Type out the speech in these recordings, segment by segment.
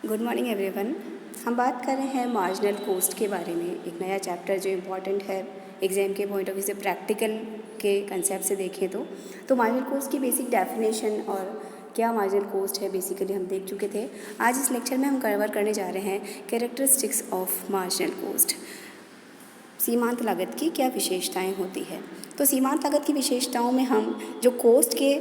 Good morning everyone. हम बात कर रहे हैं मार्जिनल कॉस्ट के बारे में, एक नया चैप्टर जो इम्पॉर्टेंट है एग्जाम के पॉइंट ऑफ व्यू से, प्रैक्टिकल के कंसेप्ट से देखें तो मार्जिनल कॉस्ट की बेसिक डेफिनेशन और क्या मार्जिनल कॉस्ट है बेसिकली हम देख चुके थे। आज इस लेक्चर में हम कवर करने जा रहे हैं कैरेक्टरिस्टिक्स ऑफ मार्जिनल कॉस्ट। सीमांत लागत की क्या विशेषताएं होती है। तो सीमांत लागत की विशेषताओं में हम जो कॉस्ट के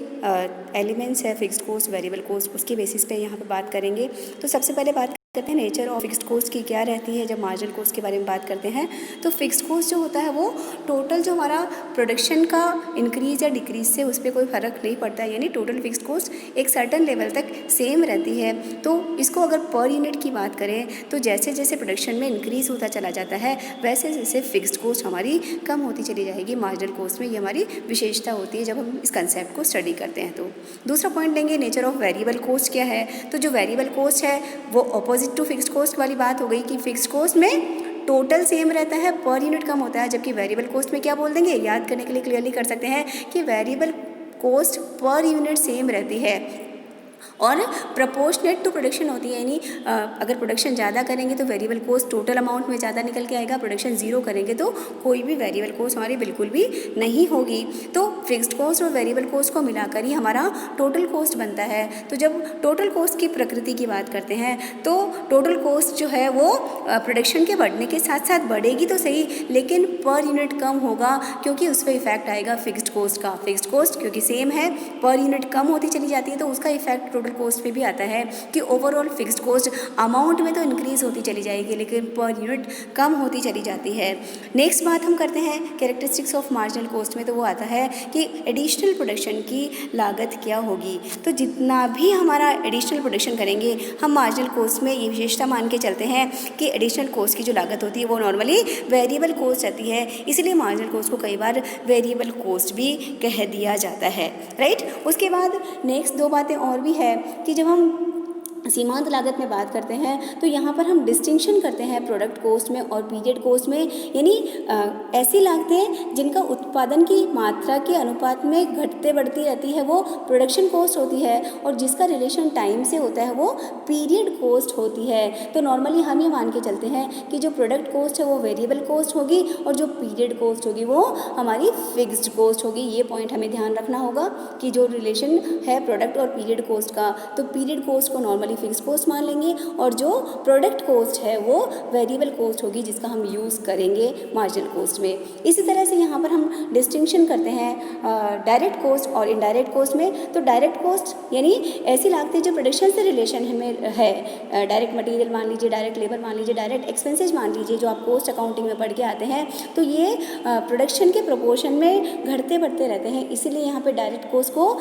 एलिमेंट्स है, फिक्स्ड कॉस्ट, वेरिएबल कॉस्ट, उसके बेसिस पे यहाँ पे बात करेंगे। तो सबसे पहले बात करते हैं नेचर ऑफ फिक्स्ड कॉस्ट की क्या रहती है। जब मार्जिनल कॉस्ट के बारे में बात करते हैं तो फिक्स्ड कॉस्ट जो होता है वो टोटल जो हमारा प्रोडक्शन का इंक्रीज या डिक्रीज से उस पर कोई फ़र्क नहीं पड़ता है, यानी टोटल फिक्स्ड कॉस्ट एक सर्टन लेवल तक सेम रहती है। तो इसको अगर पर यूनिट की बात करें तो जैसे जैसे प्रोडक्शन में इंक्रीज होता चला जाता है वैसे जैसे फिक्स्ड कॉस्ट हमारी कम होती चली जाएगी मार्जिनल कॉस्ट में। ये हमारी विशेषता होती है जब हम इस कंसेप्ट को स्टडी करते हैं। तो दूसरा पॉइंट लेंगे नेचर ऑफ वेरिएबल कॉस्ट क्या है। तो जो वेरिएबल कॉस्ट है वो अपोजिट टू फिक्स्ड कॉस्ट वाली बात हो गई कि फिक्स्ड कॉस्ट में टोटल सेम रहता है, पर यूनिट कम होता है, जबकि वेरिएबल कॉस्ट में क्या बोल देंगे, याद करने के लिए क्लियरली कर सकते हैं कि variable cost per unit same रहती है और प्रपोर्शनेट टू प्रोडक्शन होती है। यानी अगर प्रोडक्शन ज़्यादा करेंगे तो वेरिएबल कॉस्ट टोटल अमाउंट में ज़्यादा निकल के आएगा, प्रोडक्शन ज़ीरो करेंगे तो कोई भी वेरिएबल कॉस्ट हमारी बिल्कुल भी नहीं होगी। तो फिक्स्ड कॉस्ट और वेरिएबल कॉस्ट को मिलाकर ही हमारा टोटल कॉस्ट बनता है। तो जब टोटल कॉस्ट की प्रकृति की बात करते हैं तो टोटल कॉस्ट जो है वो प्रोडक्शन के बढ़ने के साथ साथ बढ़ेगी तो सही, लेकिन पर यूनिट कम होगा क्योंकि उस पर इफेक्ट आएगा फिक्स्ड कॉस्ट का। फिक्स्ड कॉस्ट क्योंकि सेम है, पर यूनिट कम होती चली जाती है तो उसका इफेक्ट टोटल कॉस्ट पे भी आता है कि ओवरऑल फिक्स्ड कॉस्ट अमाउंट में तो इंक्रीज होती चली जाएगी लेकिन पर यूनिट कम होती चली जाती है। नेक्स्ट बात हम करते हैं कैरेक्टरिस्टिक्स ऑफ मार्जिनल कॉस्ट में, तो वो आता है कि एडिशनल प्रोडक्शन की लागत क्या होगी। तो जितना भी हमारा एडिशनल प्रोडक्शन करेंगे हम मार्जिनल कॉस्ट में ये विशेषता मान के चलते हैं कि एडिशनल कॉस्ट की जो लागत होती है वो नॉर्मली वेरिएबल कॉस्ट रहती है, इसलिए मार्जिनल कॉस्ट को कई बार वेरिएबल कॉस्ट भी कह दिया जाता है, राइट। उसके बाद नेक्स्ट दो बातें और भी है कि जब हम सीमांत लागत में बात करते हैं तो यहाँ पर हम डिस्टिंक्शन करते हैं प्रोडक्ट कॉस्ट में और पीरियड कॉस्ट में, यानी ऐसी लागतें जिनका उत्पादन की मात्रा के अनुपात में घटते बढ़ती रहती है वो प्रोडक्शन कॉस्ट होती है और जिसका रिलेशन टाइम से होता है वो पीरियड कॉस्ट होती है। तो नॉर्मली हम ये मान के चलते हैं कि जो प्रोडक्ट कॉस्ट है वो वेरिएबल कॉस्ट होगी और जो पीरियड कॉस्ट होगी वो हमारी फिक्स्ड कॉस्ट होगी। ये पॉइंट हमें ध्यान रखना होगा कि जो रिलेशन है प्रोडक्ट और पीरियड कॉस्ट का, तो पीरियड कॉस्ट को नॉर्मली फिक्स्ड कॉस्ट मान लेंगे और जो प्रोडक्ट कॉस्ट है वो वेरिएबल कॉस्ट होगी जिसका हम यूज़ करेंगे मार्जिनल कॉस्ट में। इसी तरह से यहाँ पर हम डिस्टिंक्शन करते हैं डायरेक्ट कॉस्ट और इनडायरेक्ट कॉस्ट में। तो डायरेक्ट कॉस्ट यानी ऐसी लागतें जो प्रोडक्शन से रिलेशन में है, डायरेक्ट मटेरियल मान लीजिए, डायरेक्ट लेबर मान लीजिए, डायरेक्ट एक्सपेंसेज मान लीजिए जो आप कॉस्ट अकाउंटिंग में पढ़ के आते हैं, तो ये प्रोडक्शन के प्रोपोर्शन में घटते बढ़ते रहते हैं, इसीलिए यहाँ पे डायरेक्ट कॉस्ट को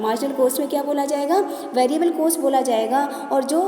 मार्जिनल कॉस्ट में क्या बोला जाएगा, वेरिएबल कॉस्ट बोला जाएगा। और जो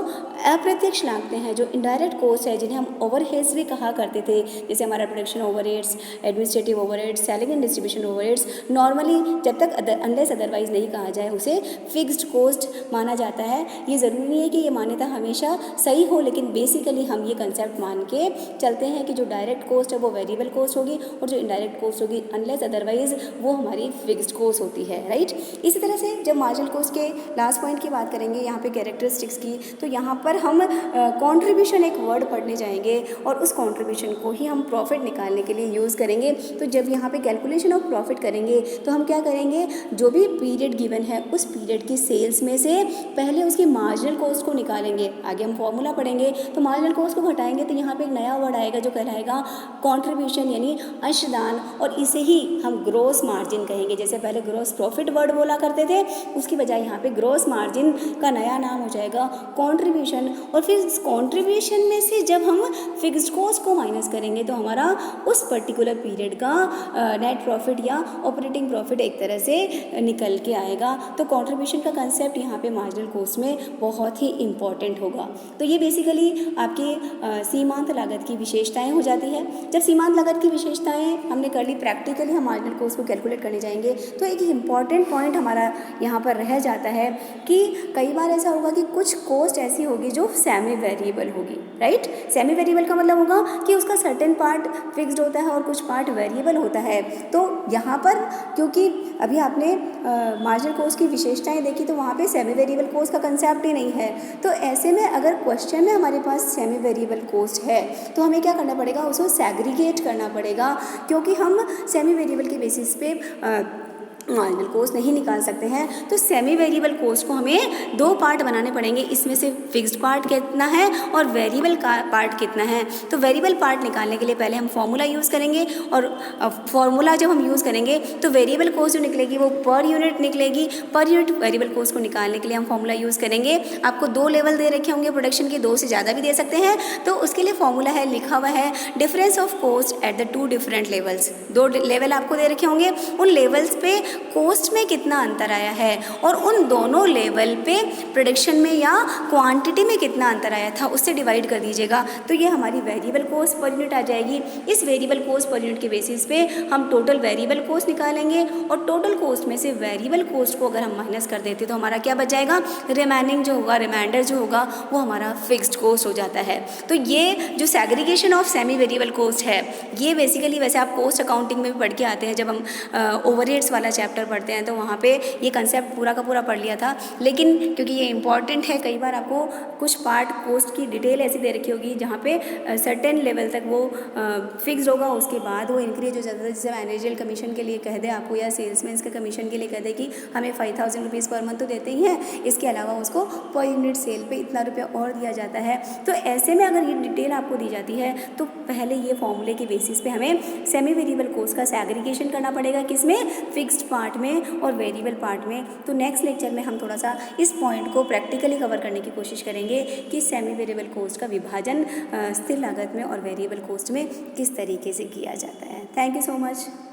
अप्रत्यक्ष लागतें हैं, जो इनडायरेक्ट कॉस्ट है, जिन्हें हम ओवरहेड्स भी कहा करते थे, जैसे हमारा production overheads, administrative overheads, selling and distribution overheads, normally जब तक अनलेस अदरवाइज नहीं कहा जाए उसे फिक्स्ड कॉस्ट माना जाता है। ये ज़रूरी नहीं है कि ये मान्यता हमेशा सही हो, लेकिन बेसिकली हम ये कंसेप्ट मान के चलते हैं कि जो डायरेक्ट कॉस्ट है वो वेरिएबल कॉस्ट होगी और जो इनडायरेक्ट कॉस्ट होगी अनलेस अदरवाइज वो हमारी फिक्स्ड कॉस्ट होती है, राइट। इसी तरह से जब मार्जिनल कॉस्ट के लास्ट पॉइंट की बात करेंगे यहाँ पे कैरेक्टरिस्टिक्स की, तो यहाँ पर हम कंट्रीब्यूशन एक वर्ड पढ़ने जाएंगे और उस कंट्रीब्यूशन को ही हम प्रॉफिट निकालने के लिए यूज़ करेंगे। तो जब यहाँ पे कैलकुलेशन ऑफ प्रॉफिट करेंगे तो हम क्या करेंगे, जो भी पीरियड गिवन है उस पीरियड की सेल्स में से पहले उसकी मार्जिनल कॉस्ट को निकालेंगे। आगे हम फॉर्मूला पढ़ेंगे तो मार्जिनल कॉस्ट को घटाएंगे तो यहाँ पे एक नया वर्ड आएगा जो कहलाएगा कंट्रीब्यूशन यानी अंशदान, और इसे ही हम ग्रॉस मार्जिन कहेंगे। जैसे पहले ग्रॉस प्रॉफिट वर्ड बोला करते थे, उसकी बजाय यहाँ पे ग्रॉस मार्जिन का नया नाम हो जाएगा कंट्रीब्यूशन। और फिर इस कंट्रीब्यूशन में से जब हम फिक्स्ड कॉस्ट को माइनस करेंगे तो हमारा उस पर्टिकुलर पीरियड का नेट प्रॉफिट या ऑपरेटिंग प्रॉफिट एक तरह से निकल के आएगा। तो कंट्रीब्यूशन का कंसेप्ट यहाँ पे मार्जिनल कॉस्ट में बहुत ही इंपॉर्टेंट होगा। तो ये बेसिकली आपकी सीमांत लागत की विशेषताएं हो जाती है। जब सीमांत लागत की विशेषताएं हमने कर ली, प्रैक्टिकली हम मार्जिनल कॉस्ट को कैलकुलेट करने जाएंगे तो एक इंपॉर्टेंट पॉइंट हमारा यहाँ पर रह जाता है कि कई बार ऐसा होगा कि कुछ कॉस्ट ऐसी होगी जो सेमी वेरिएबल होगी, राइट। सेमी वेरिएबल का मतलब होगा कि उसका सर्टेन पार्ट फिक्स्ड होता है और कुछ पार्ट वेरिएबल होता है। तो यहाँ पर क्योंकि अभी आपने मार्जिनल कॉस्ट की विशेषताएं देखी तो वहाँ पे सेमी वेरिएबल कॉस्ट का कंसेप्ट ही नहीं है। तो ऐसे में अगर क्वेश्चन में हमारे पास सेमी वेरिएबल कॉस्ट है तो हमें क्या करना पड़ेगा, उसको सेग्रीगेट करना पड़ेगा, क्योंकि हम सेमी वेरिएबल के बेसिस पे मार्जिनल कॉस्ट नहीं निकाल सकते हैं। तो सेमी वेरिएबल कॉस्ट को हमें दो पार्ट बनाने पड़ेंगे, इसमें से फिक्स्ड पार्ट कितना है और वेरिएबल का पार्ट कितना है। तो वेरिएबल पार्ट निकालने के लिए पहले हम फॉर्मूला यूज़ करेंगे, और फॉर्मूला जब हम यूज़ करेंगे तो वेरिएबल कॉस्ट जो निकलेगी वो पर यूनिट निकलेगी। पर यूनिट वेरिएबल कॉस्ट को निकालने के लिए हम फॉर्मूला यूज़ करेंगे। आपको 2 लेवल दे रखे होंगे प्रोडक्शन के, 2 से ज़्यादा भी दे सकते हैं। तो उसके लिए फॉर्मूला है, लिखा हुआ है difference of cost at the 2 different levels. 2 level आपको दे रखे होंगे, उन लेवल्स पे कॉस्ट में कितना अंतर आया है और उन दोनों लेवल पे प्रोडक्शन में या क्वांटिटी में कितना अंतर आया था उससे डिवाइड कर दीजिएगा। तो ये हमारी वेरिएबल कॉस्ट पर यूनिट आ जाएगी। इस वेरिएबल कॉस्ट पर यूनिट के बेसिस पे हम टोटल वेरिएबल कॉस्ट निकालेंगे, और टोटल कॉस्ट में से वेरिएबल कॉस्ट को अगर हम माइनस कर देते तो हमारा क्या बच जाएगा, रिमेनिंग जो होगा, रिमाइंडर जो होगा वो हमारा फिक्स्ड कॉस्ट हो जाता है। तो ये जो segregation of semi variable cost है, ये बेसिकली वैसे आप कॉस्ट अकाउंटिंग में भी पढ़ के आते हैं। जब हम ओवरहेड्स वाला चैप्टर पढ़ते हैं तो वहाँ पे ये कंसेप्ट पूरा का पूरा पढ़ लिया था, लेकिन क्योंकि ये इंपॉर्टेंट है, कई बार आपको कुछ पार्ट कॉस्ट की डिटेल ऐसी दे रखी होगी जहाँ पे सर्टेन लेवल तक वो फिक्स होगा, उसके बाद वो इंक्रीज हो जाता है। जैसे मैनेजरियल कमीशन के लिए कह दे आपको, या सेल्समैन के कमीशन के लिए कह दे कि हमें 5000 रुपीज़ पर मंथ तो देते ही हैं, इसके अलावा उसको पर यूनिट सेल पे इतना रुपया और दिया जाता है। तो ऐसे में अगर ये डिटेल आपको दी जाती है तो पहले ये फॉर्मूले के बेसिस पे हमें सेमी वेरिएबल कॉस्ट का सेग्रीगेशन करना पड़ेगा, किसमें, फिक्स्ड पार्ट में और वेरिएबल पार्ट में। तो नेक्स्ट लेक्चर में हम थोड़ा सा इस पॉइंट को प्रैक्टिकली कवर करने की कोशिश करेंगे कि सेमी वेरिएबल कॉस्ट का विभाजन स्थिर लागत में और वेरिएबल कॉस्ट में किस तरीके से किया जाता है। Thank you so much.